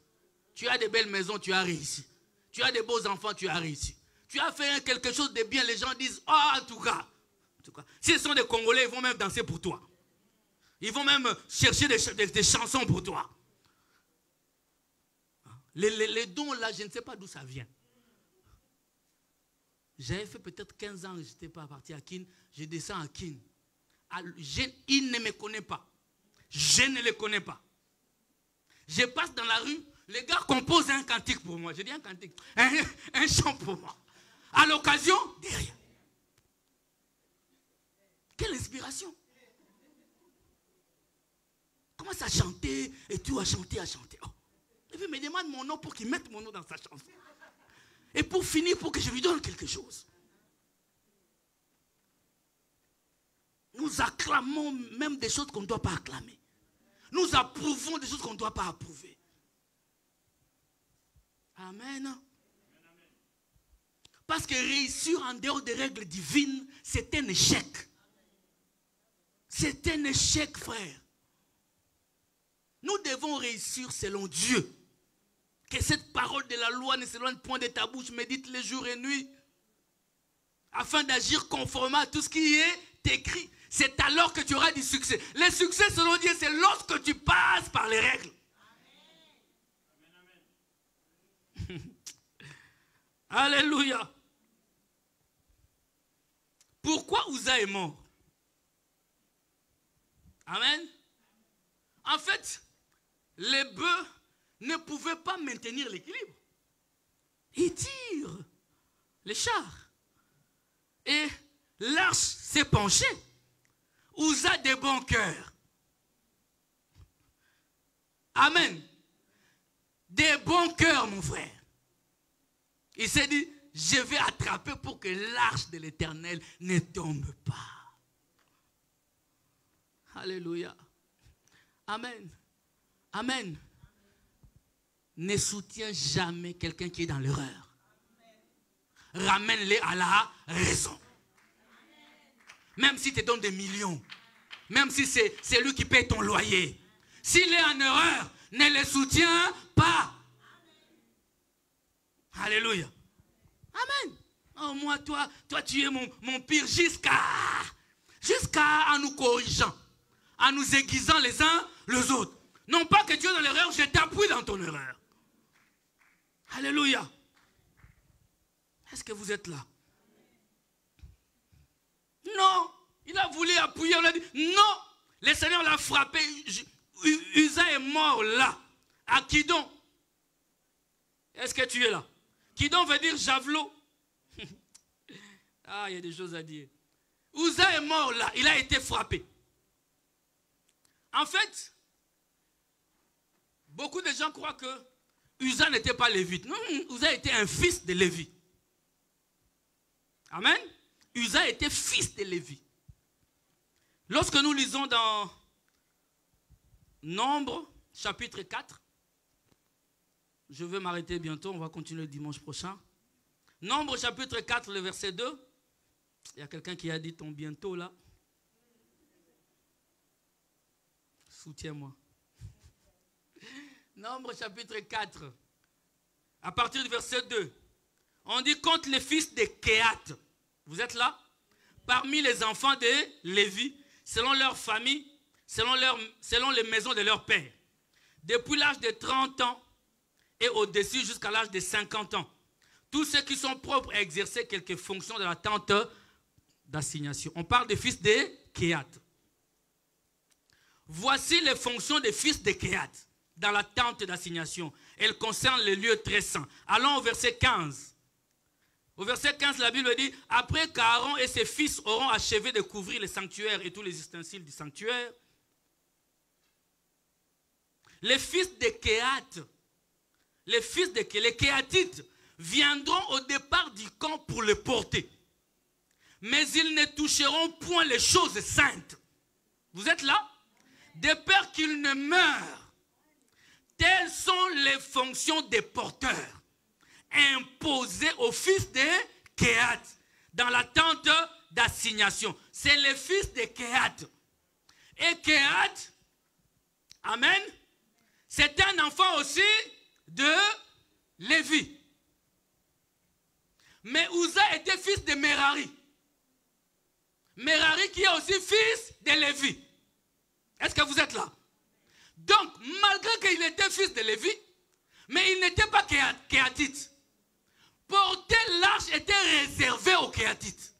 A: Tu as de belles maisons, tu as réussi. Tu as de beaux enfants, tu as réussi. Tu as fait quelque chose de bien, les gens disent, oh, en tout cas. Si ce sont des Congolais, ils vont même danser pour toi. Ils vont même chercher des chansons pour toi. Les dons là, je ne sais pas d'où ça vient. J'avais fait peut-être 15 ans que je n'étais pas parti à Kin. Je descends à Kin. Il ne me connaît pas. Je ne le connais pas. Je passe dans la rue, les gars composent un cantique pour moi. Je dis un cantique, un chant pour moi. À l'occasion, derrière. Quelle inspiration. Commence à chanter et tout, à chanter. Oh. Il me demande mon nom pour qu'il mette mon nom dans sa chanson. Et pour finir, pour que je lui donne quelque chose. Nous acclamons même des choses qu'on ne doit pas acclamer. Nous approuvons des choses qu'on ne doit pas approuver. Amen. Parce que réussir en dehors des règles divines, c'est un échec. C'est un échec, frère. Nous devons réussir selon Dieu. Que cette parole de la loi ne s'éloigne point de ta bouche, médite les jours et nuits, afin d'agir conformément à tout ce qui est écrit. C'est alors que tu auras du succès. Le succès, selon Dieu, c'est lorsque tu passes par les règles. Amen. Alléluia. Pourquoi Uza est mort? Amen. En fait, les bœufs ne pouvaient pas maintenir l'équilibre. Ils tirent les chars. Et l'arche s'est penchée. Uza de bon cœur. Amen. De bon cœur, mon frère. Il s'est dit, je vais attraper pour que l'arche de l'Éternel ne tombe pas. Alléluia. Amen. Amen. Ne soutiens jamais quelqu'un qui est dans l'erreur. Ramène-les à la raison. Même s'il te donne des millions. Même si c'est lui qui paye ton loyer. S'il est en erreur, ne le soutiens pas. Alléluia. Amen. Oh, moi, toi tu es mon pire jusqu'à en nous corrigeant. En nous aiguisant les uns les autres. Non pas que tu es dans l'erreur, je t'appuie dans ton erreur. Alléluia. Est-ce que vous êtes là? Non. Il a voulu appuyer, on a dit non. Le Seigneur l'a frappé. Uza est mort là. À Kidon. Est-ce que tu es là? Kidon veut dire javelot. Ah, il y a des choses à dire. Uza est mort là. Il a été frappé. En fait, beaucoup de gens croient que Uza n'était pas lévite. Non, Uza était un fils de Lévi. Amen. Uza était fils de Lévi. Lorsque nous lisons dans Nombre, chapitre 4, je vais m'arrêter bientôt, on va continuer le dimanche prochain. Nombre, chapitre 4, le verset 2. Il y a quelqu'un qui a dit ton bientôt là. Soutiens-moi. Nombre, chapitre 4, à partir du verset 2. On dit contre les fils de Kehat. Vous êtes là? Parmi les enfants de Lévi, selon leur famille, selon les maisons de leur père. Depuis l'âge de 30 ans et au-dessus jusqu'à l'âge de 50 ans. Tous ceux qui sont propres à exercer quelques fonctions de la tente d'assignation. On parle des fils de Kehat. Voici les fonctions des fils de Kehat dans la tente d'assignation. Elles concernent les lieux très saints. Allons au verset 15. Au verset 15, la Bible dit, après qu'Aaron et ses fils auront achevé de couvrir le sanctuaire et tous les ustensiles du sanctuaire, les fils de Kehat, les Kéhatites viendront au départ du camp pour le porter. mais ils ne toucheront point les choses saintes. Vous êtes là? De peur qu'ils ne meurent. Telles sont les fonctions des porteurs imposées aux fils de Kehat dans l'attente d'assignation. C'est les fils de Kehat. Et Kehat, amen, c'est un enfant aussi de Lévi. Mais Uza était fils de Merari. Merari qui est aussi fils de Lévi. Est-ce que vous êtes là? Donc, malgré qu'il était fils de Lévi, mais il n'était pas Kéhatite. Porter l'arche était réservé aux Kéhatites.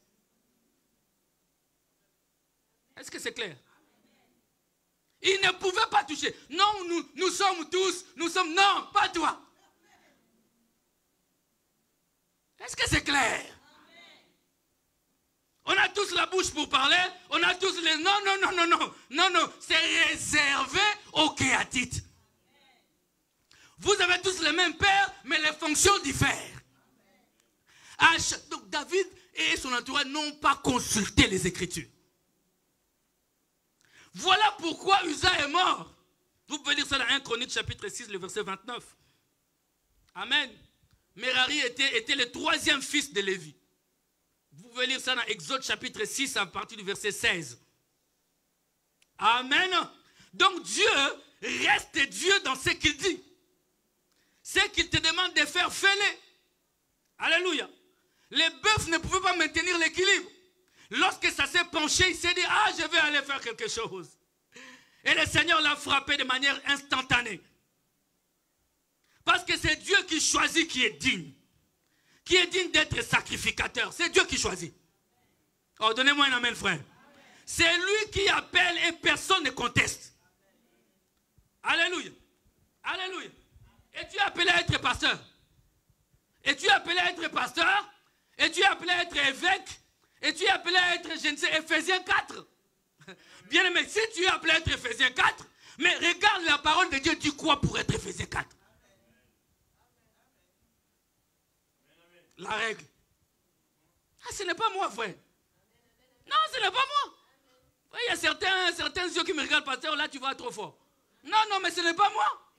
A: Est-ce que c'est clair? Il ne pouvait pas toucher. Non, nous sommes tous, non, pas toi. Est-ce que c'est clair? On a tous la bouche pour parler, on a tous les... Non, c'est réservé aux Kéhatites. Vous avez tous le même père, mais les fonctions diffèrent. Donc David et son entourage n'ont pas consulté les Écritures. Voilà pourquoi Uza est mort. Vous pouvez lire ça dans 1 Chronique chapitre 6, le verset 29. Amen. Merari était le troisième fils de Lévi. Vous pouvez lire ça dans Exode chapitre 6 à partir du verset 16. Amen. Donc Dieu reste Dieu dans ce qu'il dit. Ce qu'il te demande de faire, fais-le. Alléluia. Les bœufs ne pouvaient pas maintenir l'équilibre. Lorsque ça s'est penché, il s'est dit, je vais aller faire quelque chose. Et le Seigneur l'a frappé de manière instantanée. Parce que c'est Dieu qui choisit qui est digne. Qui est digne d'être sacrificateur. C'est Dieu qui choisit. Oh, donnez-moi un amen, frère. C'est lui qui appelle et personne ne conteste. Alléluia. Alléluia. Et tu es appelé à être pasteur. Et tu es appelé à être pasteur. Et tu es appelé à être évêque. Et tu es appelé à être, je ne sais, Éphésiens 4. Bien aimé, si tu es appelé à être Éphésiens 4, mais regarde la parole de Dieu dit quoi pour être Éphésiens 4? La règle. Ce n'est pas moi, frère. Non, ce n'est pas moi. Il y a certains yeux qui me regardent, pasteur, là tu vas trop fort. Non, mais ce n'est pas moi.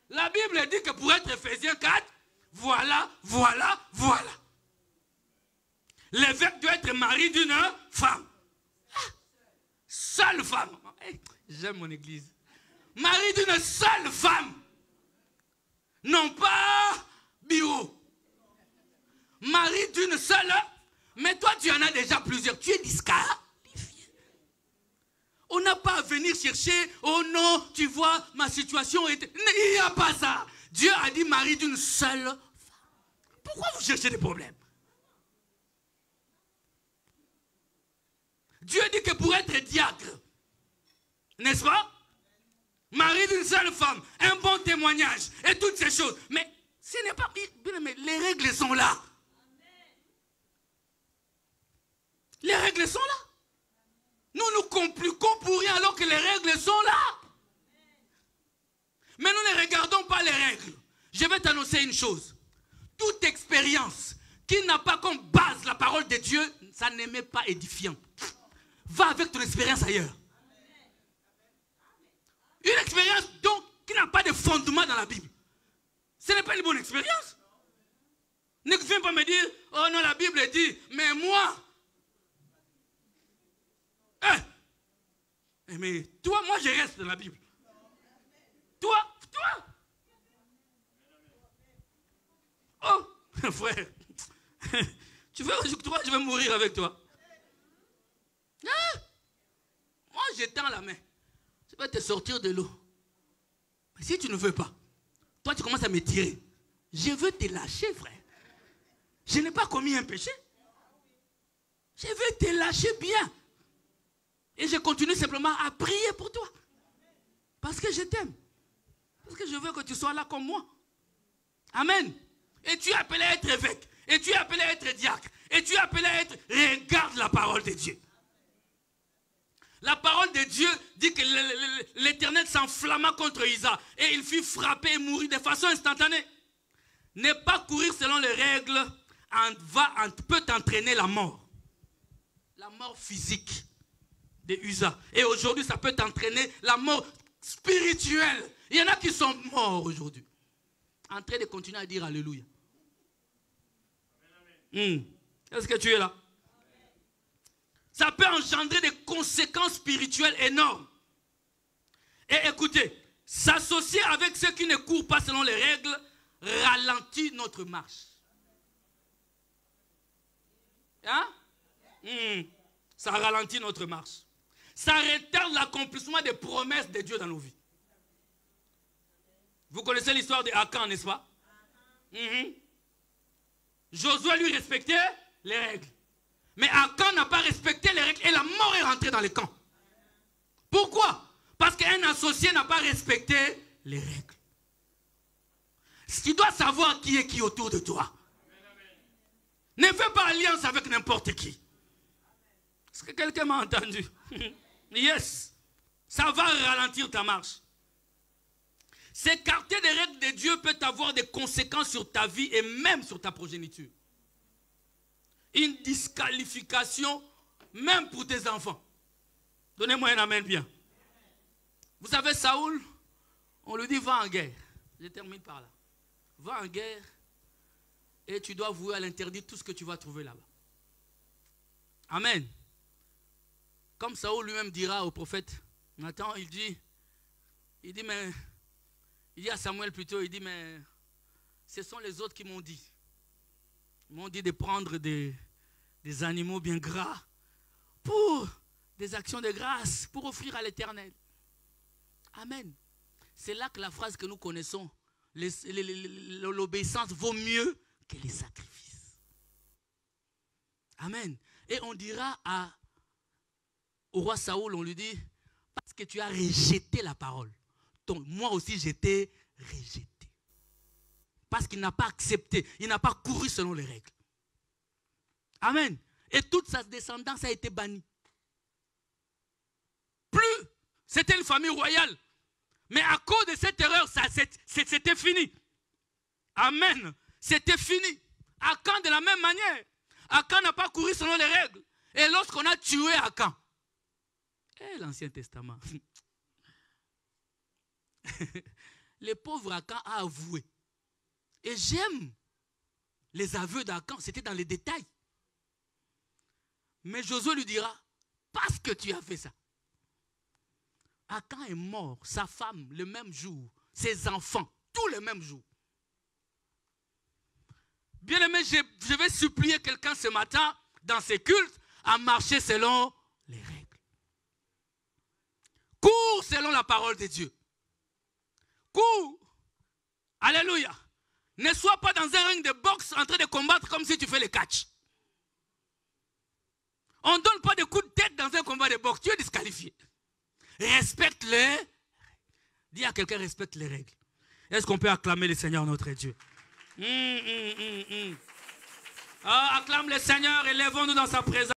A: La Bible dit que pour être Éphésiens 4, voilà. L'évêque doit être mari d'une femme. Seule femme. J'aime mon église. Mari d'une seule femme. Non pas bio. Mari d'une seule. Mais toi, tu en as déjà plusieurs. Tu es disqualifié. On n'a pas à venir chercher. Oh non, tu vois, ma situation est... Il n'y a pas ça. Dieu a dit mari d'une seule femme. Pourquoi vous cherchez des problèmes? Dieu dit que pour être diacre, n'est-ce pas? Mari d'une seule femme, un bon témoignage et toutes ces choses. Mais ce n'est pas... Mais les règles sont là. Les règles sont là. Nous nous compliquons pour rien alors que les règles sont là. Mais nous ne regardons pas les règles. Je vais t'annoncer une chose. Toute expérience qui n'a pas comme base la parole de Dieu, ça n'est même pas édifiant. Va avec ton expérience ailleurs. Une expérience donc qui n'a pas de fondement dans la Bible. Ce n'est pas une bonne expérience. Ne viens pas me dire, oh non, la Bible dit, mais moi... Mais toi, moi, je reste dans la Bible. Toi. Oh, frère. Tu veux que toi, je vais mourir avec toi. Moi, je tends la main. Je vais te sortir de l'eau. Mais si tu ne veux pas, toi, tu commences à me tirer. Je veux te lâcher, frère. Je n'ai pas commis un péché. Je veux te lâcher bien. Et je continue simplement à prier pour toi. Parce que je t'aime. Parce que je veux que tu sois là comme moi. Amen. Et tu es appelé à être évêque. Et tu es appelé à être diacre. Et tu es appelé à être... Regarde la parole de Dieu. La parole de Dieu dit que l'Éternel s'enflamma contre Isa. Et il fut frappé et mourit de façon instantanée. Ne pas courir selon les règles peut t'entraîner la mort. la mort physique de Uza. Et aujourd'hui, ça peut t'entraîner la mort spirituelle. Il y en a qui sont morts aujourd'hui. En train de continuer à dire Alléluia. Est-ce que tu es là? Ça peut engendrer des conséquences spirituelles énormes. Et écoutez, s'associer avec ceux qui ne courent pas selon les règles ralentit notre marche. Hein? Ça ralentit notre marche. Ça retarde l'accomplissement des promesses de Dieu dans nos vies. Vous connaissez l'histoire de Akan, n'est-ce pas? Josué lui respectait les règles. Mais Akan n'a pas respecté les règles et la mort est rentrée dans les camps. Pourquoi? Parce qu'un associé n'a pas respecté les règles. Tu dois savoir qui est qui autour de toi. Ne fais pas alliance avec n'importe qui. Est-ce que quelqu'un m'a entendu? Yes. Ça va ralentir ta marche. S'écarter des règles de Dieu peut avoir des conséquences sur ta vie et même sur ta progéniture. Une disqualification même pour tes enfants. Donnez-moi un amen bien. Vous savez, Saoul, on lui dit va en guerre. Je termine par là. Va en guerre et tu dois vouer à l'interdit tout ce que tu vas trouver là-bas. Amen. Comme Saoul lui-même dira au prophète Nathan, il dit à Samuel plutôt, il dit, mais ce sont les autres qui m'ont dit. Ils m'ont dit de prendre des animaux bien gras pour des actions de grâce, pour offrir à l'Éternel. Amen. C'est là que la phrase que nous connaissons, l'obéissance vaut mieux que les sacrifices. Amen. Et on dira au roi Saoul, on lui dit, parce que tu as rejeté la parole. Donc, moi aussi, j'étais rejeté. Parce qu'il n'a pas accepté, il n'a pas couru selon les règles. Amen. Et toute sa descendance a été bannie. Plus, c'était une famille royale. Mais à cause de cette erreur, c'était fini. Amen. C'était fini. Akan de la même manière. Akan n'a pas couru selon les règles. Et lorsqu'on a tué Akan, l'Ancien Testament, le pauvre Akan a avoué. Et j'aime les aveux d'Akan, c'était dans les détails. Mais Josué lui dira, parce que tu as fait ça. Akan est mort, sa femme le même jour, ses enfants, tous le même jour. Bien aimé, je vais supplier quelqu'un ce matin, dans ses cultes, à marcher selon les règles. Cours selon la parole de Dieu. Cours. Alléluia. Ne sois pas dans un ring de boxe en train de combattre comme si tu fais le catch. On ne donne pas de coups de tête dans un combat de boxe. Tu es disqualifié. Respecte les. Dis à quelqu'un, respecte les règles. Est-ce qu'on peut acclamer le Seigneur notre Dieu? Acclame le Seigneur et lèvons-nous dans sa présence.